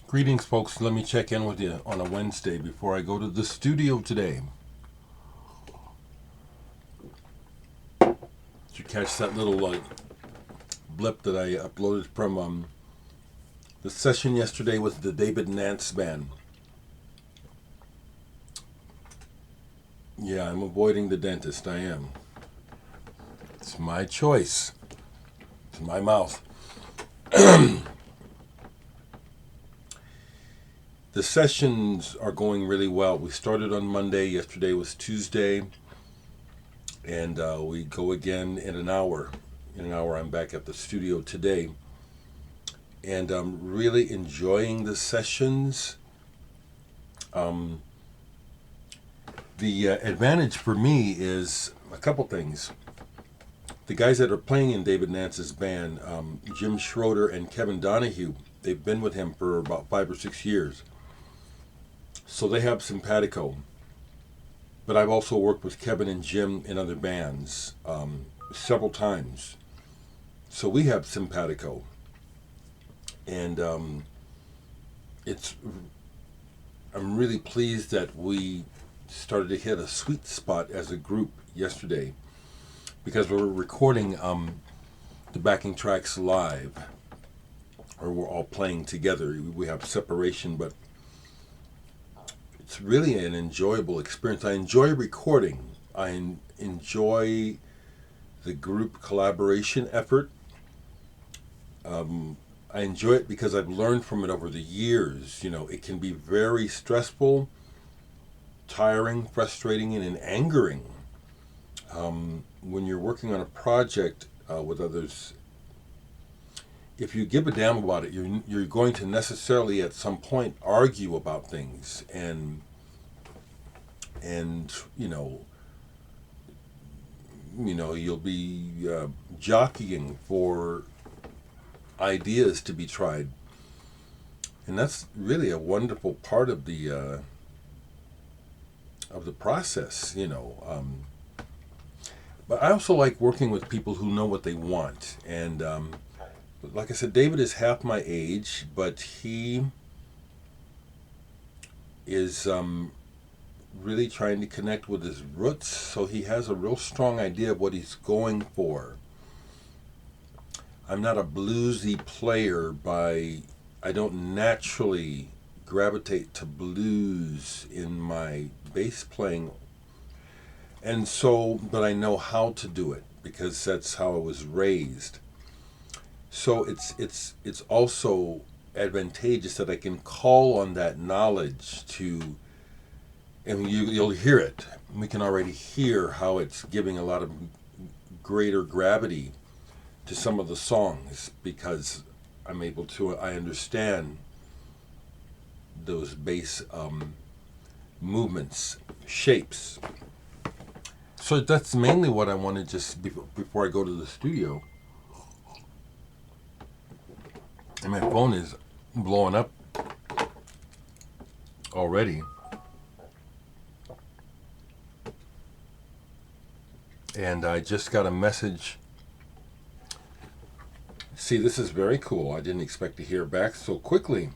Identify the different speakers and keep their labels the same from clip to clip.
Speaker 1: Greetings, folks. Let me check in with you on a Wednesday before I go to the studio today. Did you catch that little blip that I uploaded from the session yesterday with the David Nance band? Yeah, I'm avoiding the dentist. I am. It's my choice. It's my mouth. The sessions are going really well. We started on Monday. Yesterday was Tuesday. And we go again in an hour. In an hour, I'm back at the studio today. And I'm really enjoying the sessions. The advantage for me is a couple things. The guys that are playing in David Nance's band, Jim Schroeder and Kevin Donahue, they've been with him for about 5 or 6 years. So they have simpatico. But I've also worked with Kevin and Jim in other bands several times. So we have simpatico. And I'm really pleased that we started to hit a sweet spot as a group yesterday, because we're recording the backing tracks live, or we're all playing together. We have separation, but it's really an enjoyable experience. I enjoy recording. I enjoy the group collaboration effort. I enjoy it because I've learned from it over the years. You know, it can be very stressful, tiring, frustrating, and angering when you're working on a project with others. If you give a damn about it, you're going to necessarily at some point argue about things, and you'll be jockeying for ideas to be tried, and that's really a wonderful part of the process. But I also like working with people who know what they want, and like I said, David is half my age, but he is really trying to connect with his roots, so he has a real strong idea of what he's going for. I'm not a bluesy player I don't naturally gravitate to blues in my bass playing, and so, but I know how to do it because that's how I was raised. So it's also advantageous that I can call on that knowledge to, and you'll hear it. We can already hear how it's giving a lot of greater gravity to some of the songs, because I understand those bass movements, shapes. So that's mainly what I want to just, before I go to the studio. And my phone is blowing up already. And I just got a message. See, this is very cool. I didn't expect to hear back so quickly.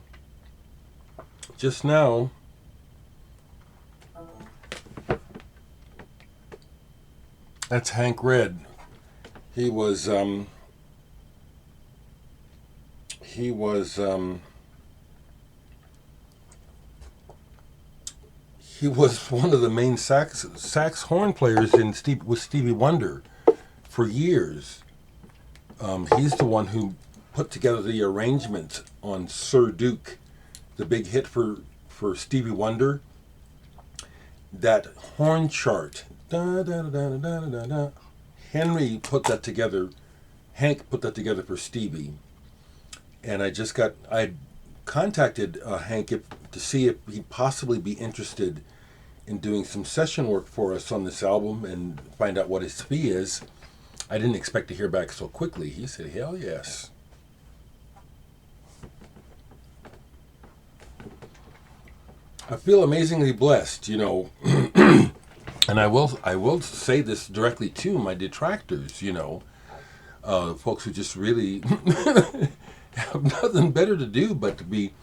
Speaker 1: Just now, that's Hank Red. He was one of the main sax horn players with Stevie Wonder for years. He's the one who put together the arrangement on Sir Duke, the big hit for Stevie Wonder. That horn chart. Da, da, da, da, da, da, da. Henry put that together. Hank put that together for Stevie. And I contacted Hank to see if he'd possibly be interested in doing some session work for us on this album and find out what his fee is. I didn't expect to hear back so quickly. He said, hell yes. I feel amazingly blessed, and I will say this directly to my detractors, folks who just really have nothing better to do but to be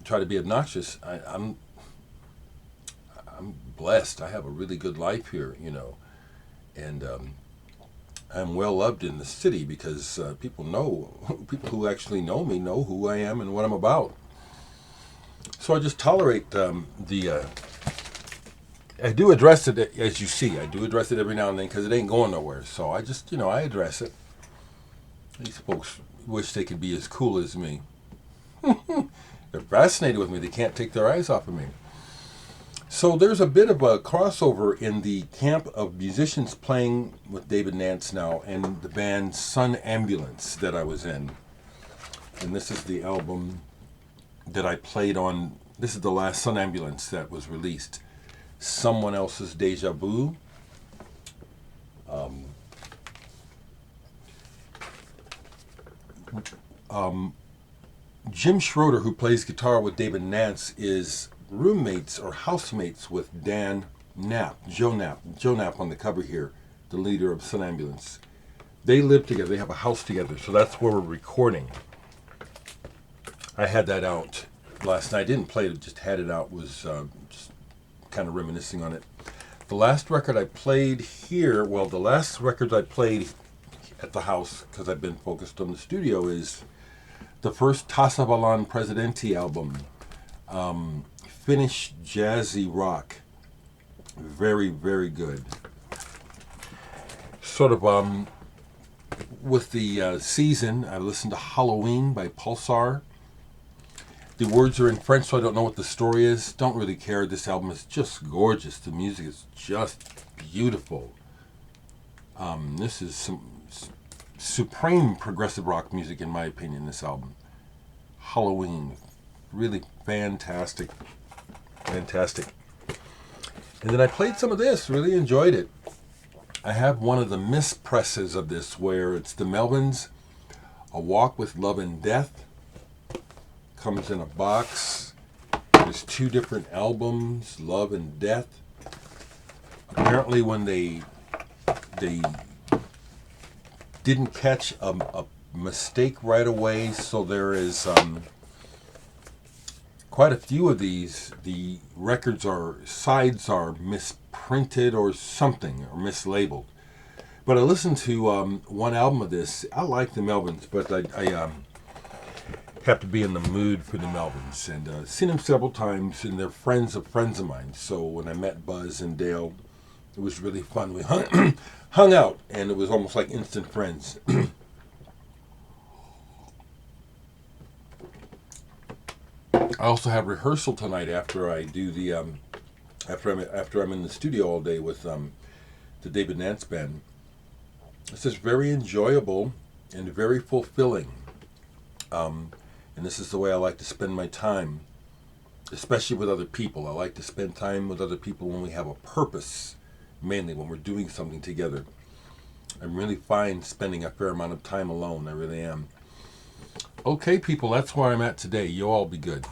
Speaker 1: try to be obnoxious. I'm blessed. I have a really good life here, and I'm well loved in the city because people who actually know me know who I am and what I'm about. So I just tolerate I do address it, as you see. I do address it every now and then because it ain't going nowhere. So I just, I address it. These folks wish they could be as cool as me. They're fascinated with me. They can't take their eyes off of me. So there's a bit of a crossover in the camp of musicians playing with David Nance now and the band Sun Ambulance that I was in. And this is the album that I played on. This is the last Sun Ambulance that was released. Someone Else's Deja Vu. Jim Schroeder, who plays guitar with David Nance, is roommates or housemates with Dan Knapp, Joe Knapp on the cover here, the leader of Sun Ambulance. They live together. They have a house together, so that's where we're recording. I had that out last night. I didn't play it, just had it out, was just kind of reminiscing on it. The last record I played here, the last record I played at the house, because I've been focused on the studio, is the first Tasavallan Presidentti album. Finnish jazzy rock. Very, very good. Sort of, with the season, I listened to Halloween by Pulsar. The words are in French, so I don't know what the story is. Don't really care. This album is just gorgeous. The music is just beautiful. This is some supreme progressive rock music, in my opinion, this album. Halloween. Really fantastic. Fantastic. And then I played some of this. Really enjoyed it. I have one of the mispresses of this where it's the Melvins, A Walk with Love and Death. Comes in a box. There's two different albums, Love and Death. Apparently when they didn't catch a mistake right away, so there is quite a few of these. The sides are misprinted or something, or mislabeled. But I listened to one album of this. I like the Melvins, but I have to be in the mood for the Melvins, and seen them several times, and they're friends of mine. So when I met Buzz and Dale, it was really fun. We hung out, and it was almost like instant friends. I also have rehearsal tonight after I do the after I'm in the studio all day with the David Nance band. It's just very enjoyable and very fulfilling. And this is the way I like to spend my time, especially with other people. I like to spend time with other people when we have a purpose, mainly when we're doing something together. I'm really fine spending a fair amount of time alone. I really am. Okay, people, that's where I'm at today. You all be good.